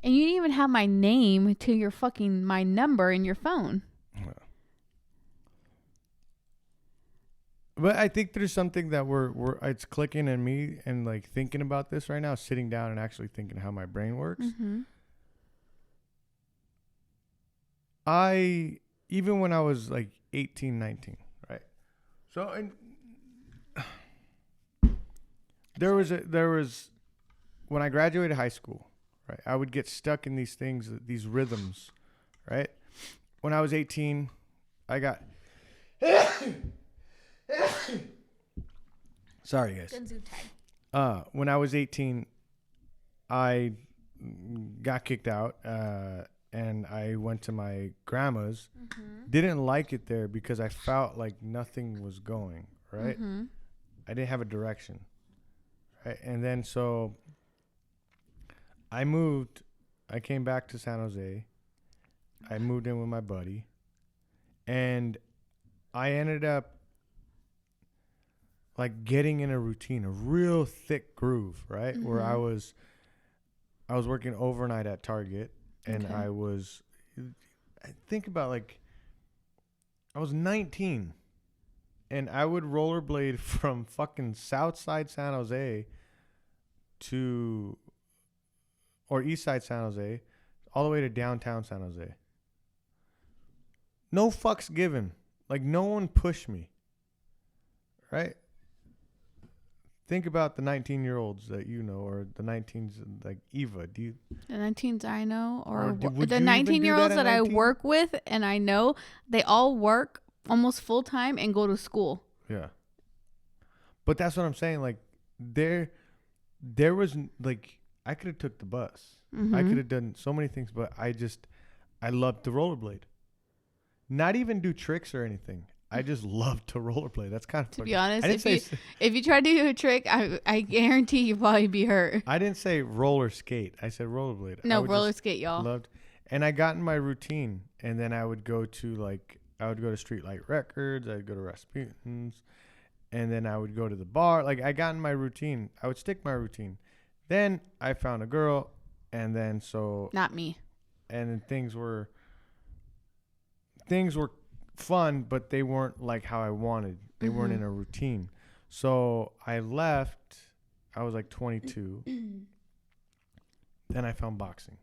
And you didn't even have my name to your fucking, my number in your phone. But I think there's something that it's clicking in me, and like thinking about this right now, sitting down and actually thinking how my brain works. Mm-hmm. Even when I was like 18, 19, right? So, and there was when I graduated high school, right? I would get stuck in these things, these rhythms, right? When I was 18, I got sorry guys. When I was 18, I got kicked out, and I went to my grandma's. Mm-hmm. Didn't like it there because I felt like nothing was going, right? Mm-hmm. I didn't have a direction, right? And then so I moved. I came back to San Jose. I moved in with my buddy, and I ended up like getting in a routine, a real thick groove, right? Mm-hmm. Where I was working overnight at Target, and Okay. I think about like, I was 19, and I would rollerblade from fucking Southside San Jose or Eastside San Jose, all the way to downtown San Jose. No fucks given. Like, no one pushed me. Right? Think about the 19-year-olds that you know, or the 19s, like Eva. Do you? The 19s I know, Or would the you even do 19-year-olds that that at I 19? work with and I know, they all work almost full time and go to school. Yeah. But that's what I'm saying. Like, there was, like, I could have took the bus. Mm-hmm. I could have done so many things, but I loved the rollerblade. Not even do tricks or anything. I just love to rollerblade. That's kind of To be honest, I didn't say if you try to do a trick, I guarantee you'll probably be hurt. I didn't say roller skate. I said rollerblade. No, roller skate, y'all. Loved, and I got in my routine, and then I would go to Streetlight Records. I'd go to Rasputin's, and then I would go to the bar. Like I got in my routine. I would stick my routine. Then I found a girl, and then Not me. And then things were fun, but they weren't like how I wanted. They weren't in a routine. So I left. I was like 22. Then I found boxing.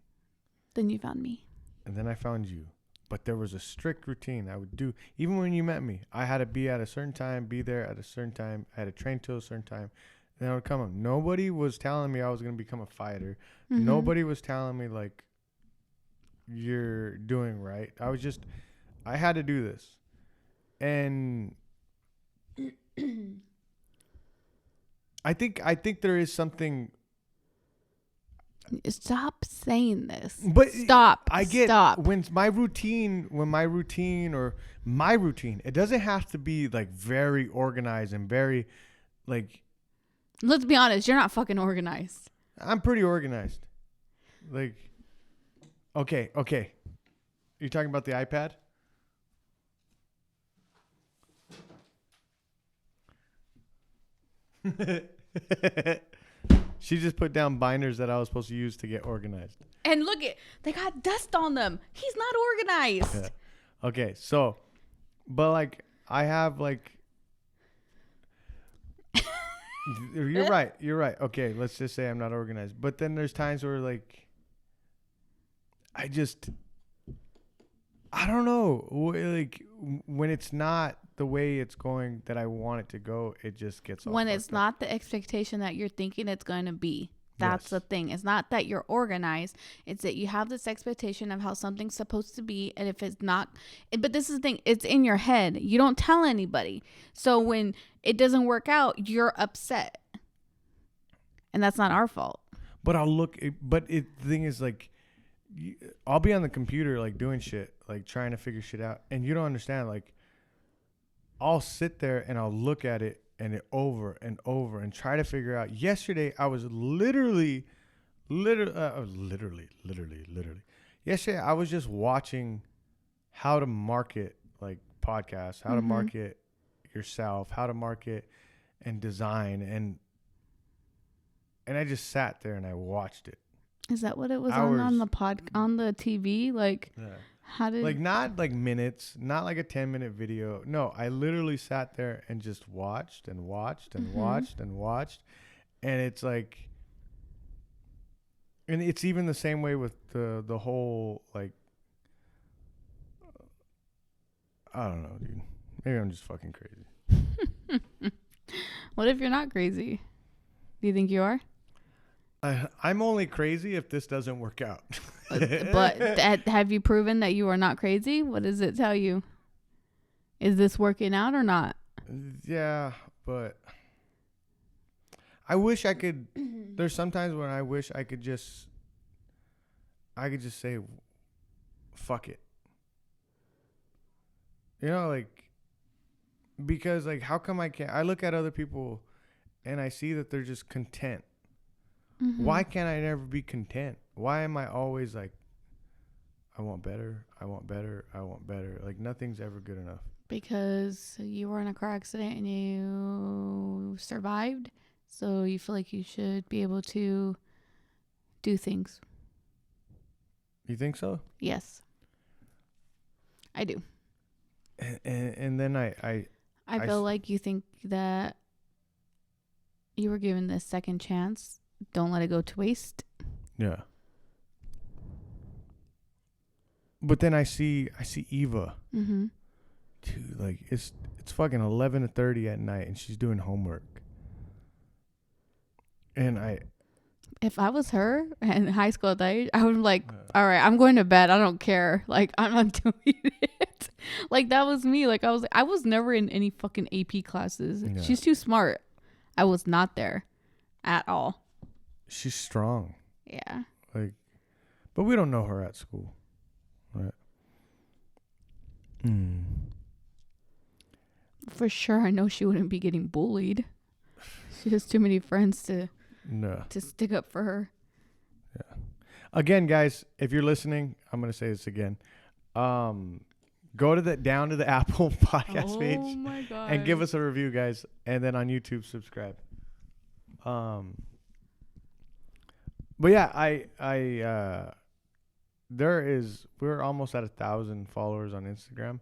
Then you found me. And then I found you. But there was a strict routine I would do. Even when you met me, I had to be at a certain time, be there at a certain time. I had to train till a certain time. Then I would come up. Nobody was telling me I was going to become a fighter. Nobody was telling me, like, you're doing right. I had to do this. And I think there is something. Stop saying this. But stop. When my routine, it doesn't have to be like very organized and very like. Let's be honest, you're not fucking organized. I'm pretty organized. Like, okay. You're talking about the iPad? She just put down binders that I was supposed to use to get organized. And look they got dust on them. He's not organized. Yeah. Okay, so, but like, I have like, you're right. Okay, let's just say I'm not organized. But then there's times where like, I don't know. Like, when it's not the way it's going that I want it to go, it just gets all when it's up. not the expectation that you're thinking it's going to be. That's the thing. It's not that you're organized. It's that you have this expectation of how something's supposed to be. And if it's not, but this is the thing, it's in your head. You don't tell anybody. So when it doesn't work out, you're upset. And that's not our fault. But the thing is, like, I'll be on the computer, like, doing shit, like, trying to figure shit out. And you don't understand, like, I'll sit there and I'll look at it and it over and over and try to figure out. Yesterday, I was literally. Yesterday, I was just watching how to market, like, podcasts, how to market yourself, how to market and design. And I just sat there and I watched it. Is that what it was on the TV? Like, yeah. How did like not like minutes, not like a 10-minute video. No, I literally sat there and just watched and watched and watched and watched, and it's like, and it's even the same way with the whole, like, I don't know, dude. Maybe I'm just fucking crazy. What if you're not crazy? Do you think you are? I'm only crazy if this doesn't work out. But have you proven that you are not crazy? What does it tell you? Is this working out or not? Yeah, but I wish I could. There's sometimes when I wish I could just say, fuck it. You know, like, because, like, how come I can't? I look at other people and I see that they're just content. Why can't I never be content? Why am I always like, I want better, I want better, I want better? Like, nothing's ever good enough. Because you were in a car accident and you survived, so you feel like you should be able to do things. You think so? Yes. I do. And then I feel like you think that you were given this second chance. Don't let it go to waste. Yeah. But then I see Eva. Dude, like, it's fucking 11:30 at night and she's doing homework. And if I was her in high school at that age, I would be like, all right, I'm going to bed. I don't care. Like, I'm not doing it. Like, that was me. Like, I was never in any fucking AP classes. Yeah. She's too smart. I was not there at all. She's strong. Yeah. Like, but we don't know her at school. Right. for sure, I know she wouldn't be getting bullied. She has too many friends to stick up for her. Yeah. Again, guys, if you're listening, I'm gonna say this again. Go to the Apple Podcast page. Oh my god! And give us a review, guys, and then on YouTube, subscribe. But yeah, we're almost at 1,000 followers on Instagram,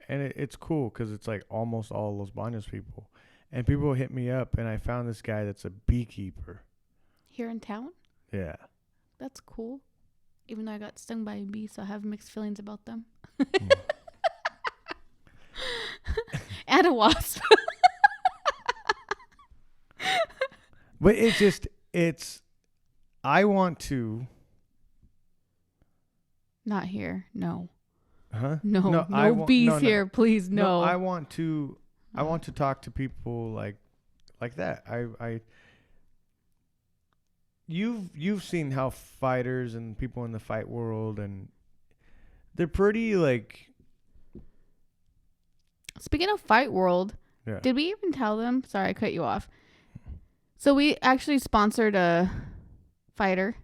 and it's cool because it's like almost all Los Baños people, and people hit me up, and I found this guy that's a beekeeper Here in town? Yeah. That's cool. Even though I got stung by a bee, so I have mixed feelings about them. And a wasp. But I want to. Not here. No. Huh? No bees here, please. No. I want to talk to people like that. You've seen how fighters and people in the fight world, and they're pretty like. Speaking of fight world, Yeah. Did we even tell them? Sorry, I cut you off. So we actually sponsored a fighter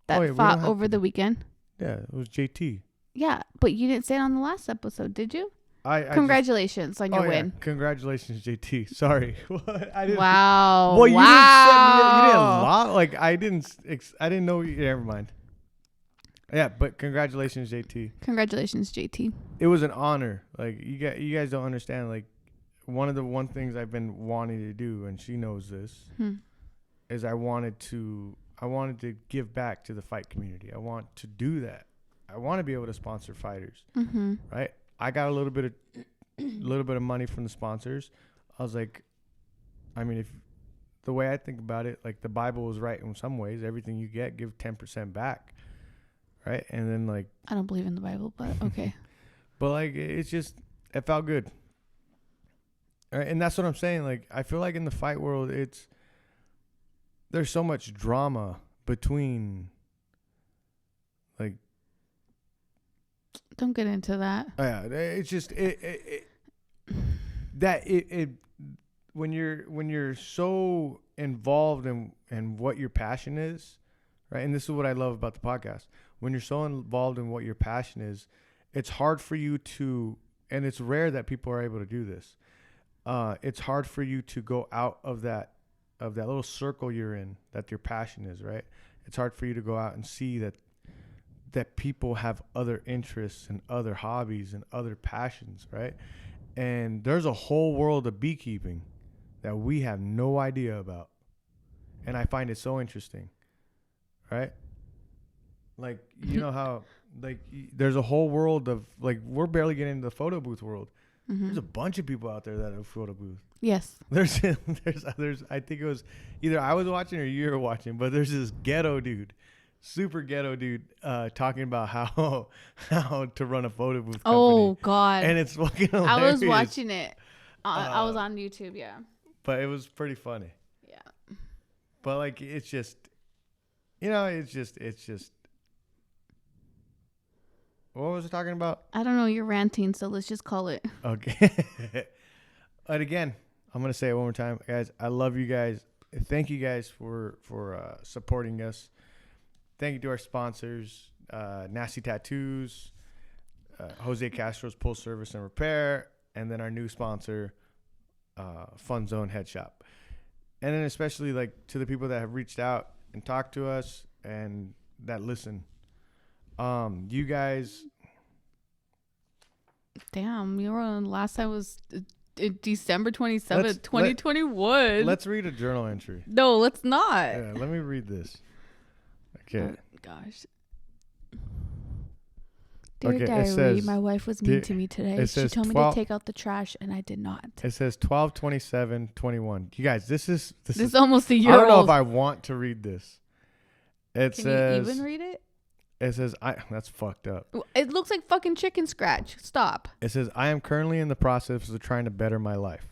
that fought over the weekend. Yeah, it was JT. Yeah, but you didn't say it on the last episode, did you? Congratulations on your win. Yeah. Congratulations, JT. Sorry. I didn't, wow. Well, you wow. didn't set me up. You didn't lie. Like I didn't know. Never mind. Yeah, but congratulations, JT. Congratulations, JT. It was an honor. Like you guys don't understand. Like one things I've been wanting to do, and she knows this, is I wanted to give back to the fight community. I want to do that. I want to be able to sponsor fighters. Mm-hmm. Right. I got a little bit of money from the sponsors. I was like, I mean, if the way I think about it, like the Bible is right in some ways. Everything you get, give 10% back. Right. And then like, I don't believe in the Bible, but okay. But like, it felt good. All right. And that's what I'm saying. Like, I feel like in the fight world, there's so much drama between like. Don't get into that. Yeah. It's just, when you're so involved in what your passion is, right? And this is what I love about the podcast. When you're so involved in what your passion is, it's hard for you to, and it's rare that people are able to do this. It's hard for you to go out of that little circle you're in, that your passion is, right? It's hard for you to go out and see that people have other interests and other hobbies and other passions, right? And there's a whole world of beekeeping that we have no idea about. And I find it so interesting, right? Like, you know how, like, there's a whole world of, like, we're barely getting into the photo booth world. Mm-hmm. There's a bunch of people out there that have photo booth. Yes. There's others. I think it was either I was watching or you were watching, but there's this ghetto dude. Super ghetto dude talking about how to run a photo booth company. Oh God. And it's fucking hilarious. I was watching it. I was on YouTube, yeah. But it was pretty funny. Yeah. But like it's just it's just what was I talking about? I don't know, you're ranting, so let's just call it. Okay. But again, I'm gonna say it one more time. Guys, I love you guys. Thank you guys for supporting us. Thank you to our sponsors, Nasty Tattoos, Jose Castro's Pull Service and Repair, and then our new sponsor, Fun Zone Head Shop. And then especially like to the people that have reached out and talked to us and that listen. You guys. Damn, you were on last time was December 27th, 2021. Let's read a journal entry. No, let's not. Yeah, let me read this. Okay. Oh, gosh. Dear diary, my wife was mean to me today. She told me to take out the trash, and I did not. It says 12/27/21. You guys, this is almost a year old. I don't know old. if I want to read this. Can you even read it? It says, that's fucked up. It looks like fucking chicken scratch. Stop. It says, I am currently in the process of trying to better my life.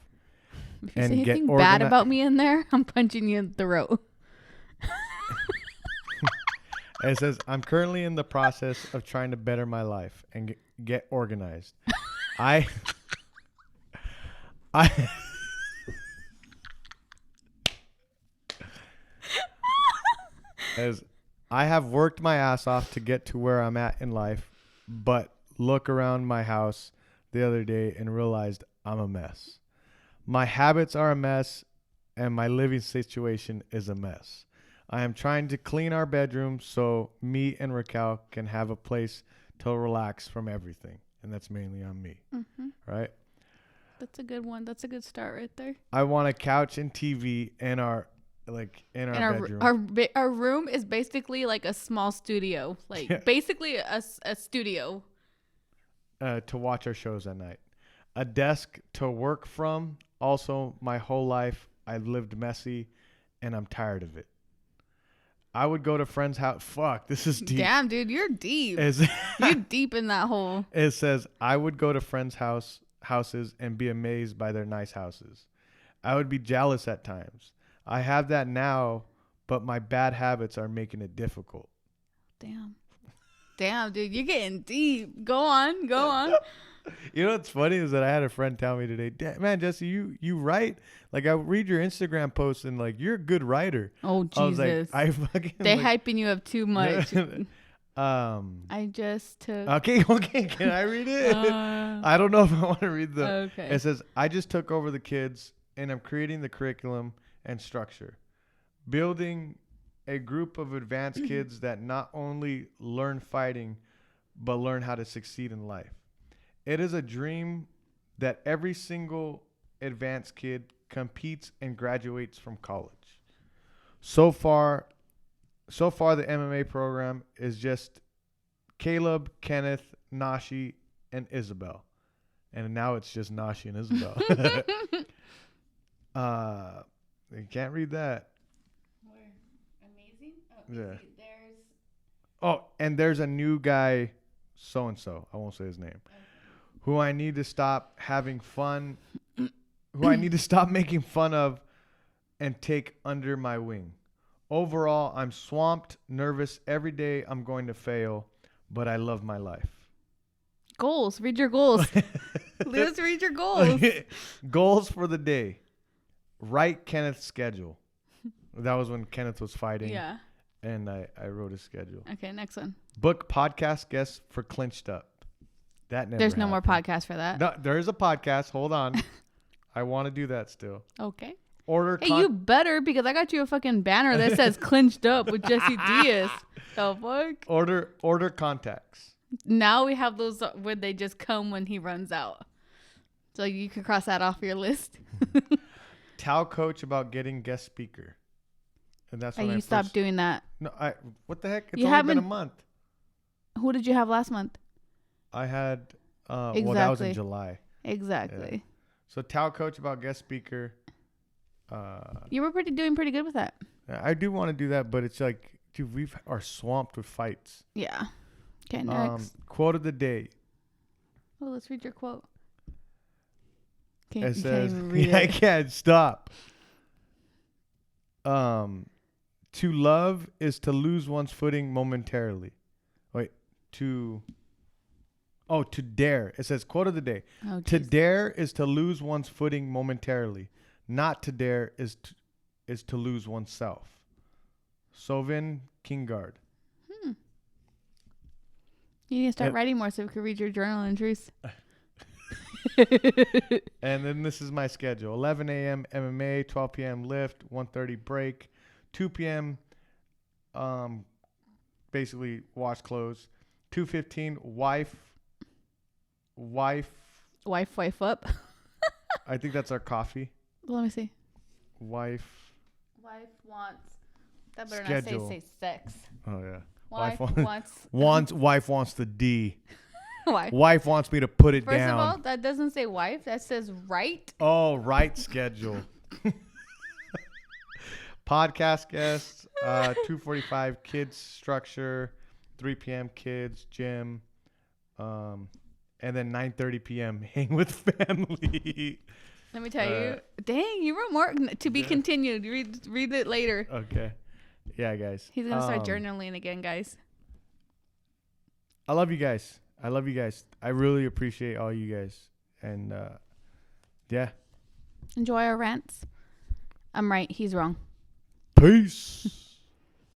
If you say anything bad about me in there, I'm punching you in the throat. It says, I'm currently in the process of trying to better my life and get organized. I I as I have worked my ass off to get to where I'm at in life, but look around my house the other day and realized I'm a mess. My habits are a mess and my living situation is a mess. I am trying to clean our bedroom so me and Raquel can have a place to relax from everything. And that's mainly on me, right? That's a good one. That's a good start right there. I want a couch and TV in our bedroom. Our room is basically like a small studio, like basically a studio. To watch our shows at night. A desk to work from. Also, my whole life I've lived messy and I'm tired of it. I would go to friends' house. Fuck, this is deep. Damn, dude, you're deep. You're deep in that hole. It says, I would go to friends' houses and be amazed by their nice houses. I would be jealous at times. I have that now, but my bad habits are making it difficult. Damn, dude, you're getting deep. Go on. You know what's funny is that I had a friend tell me today, man, Jesse, you write, like I read your Instagram posts and like you're a good writer. Oh Jesus! I was like, they hyping you up too much. I just took. Okay, can I read it? I don't know if I want to read the. Okay. It says, I just took over the kids and I'm creating the curriculum and structure, building a group of advanced kids that not only learn fighting, but learn how to succeed in life. It is a dream that every single advanced kid competes and graduates from college. So far the MMA program is just Caleb, Kenneth, Nashi, and Isabel. And now it's just Nashi and Isabel. You can't read that. Amazing? Oh, yeah. And there's a new guy, so-and-so. I won't say his name. Okay. Who I need to stop having fun, who I need to stop making fun of and take under my wing. Overall, I'm swamped, nervous. Every day I'm going to fail, but I love my life. Goals. Read your goals. Let's read your goals. Goals for the day. Write Kenneth's schedule. That was when Kenneth was fighting. Yeah. And I wrote his schedule. Okay, next one. Book podcast guests for Clinched Up. That never There's no happened. more podcast for that. No, there is a podcast. Hold on. I want to do that still. Okay. You better, because I got you a fucking banner that says Clinched Up with Jesse Diaz. The fuck? Order contacts. Now we have those where they just come when he runs out. So you can cross that off your list. Tell coach about getting guest speaker. And that's when you stopped doing that. No, what the heck? It's only been a month. Who did you have last month? I had exactly. Well, that was in July. Exactly. Yeah. So tell coach about guest speaker. You were doing pretty good with that. I do want to do that, but it's like, dude, we are swamped with fights. Yeah. Okay, next. Quote of the day. Oh, let's read your quote. It says, I can't stop. To love is to lose one's footing momentarily. To dare. It says, quote of the day. Oh, to dare is to lose one's footing momentarily. Not to dare is to lose oneself. Sovin Kingard. You need to start writing more so we can read your journal entries. And then this is my schedule. 11 a.m. MMA, 12 p.m. lift, 1:30 break, 2 p.m. Basically wash clothes, 2:15 wife up. I think that's our coffee. Let me see. Wife wants. That better schedule. not say sex. Oh yeah. Wife wants the D. Wife. Wife wants me to put it First down. First of all, that doesn't say wife. That says right. Oh, right schedule. Podcast guests, 2:45 kids structure, 3 p.m. kids gym, and then 9:30 p.m. hang with family. Let me tell you. Dang, you wrote more to be continued. Read it later. Okay. Yeah, guys. He's gonna start journaling again, guys. I love you guys. I really appreciate all you guys. And yeah, enjoy our rants. I'm right. He's wrong. Peace.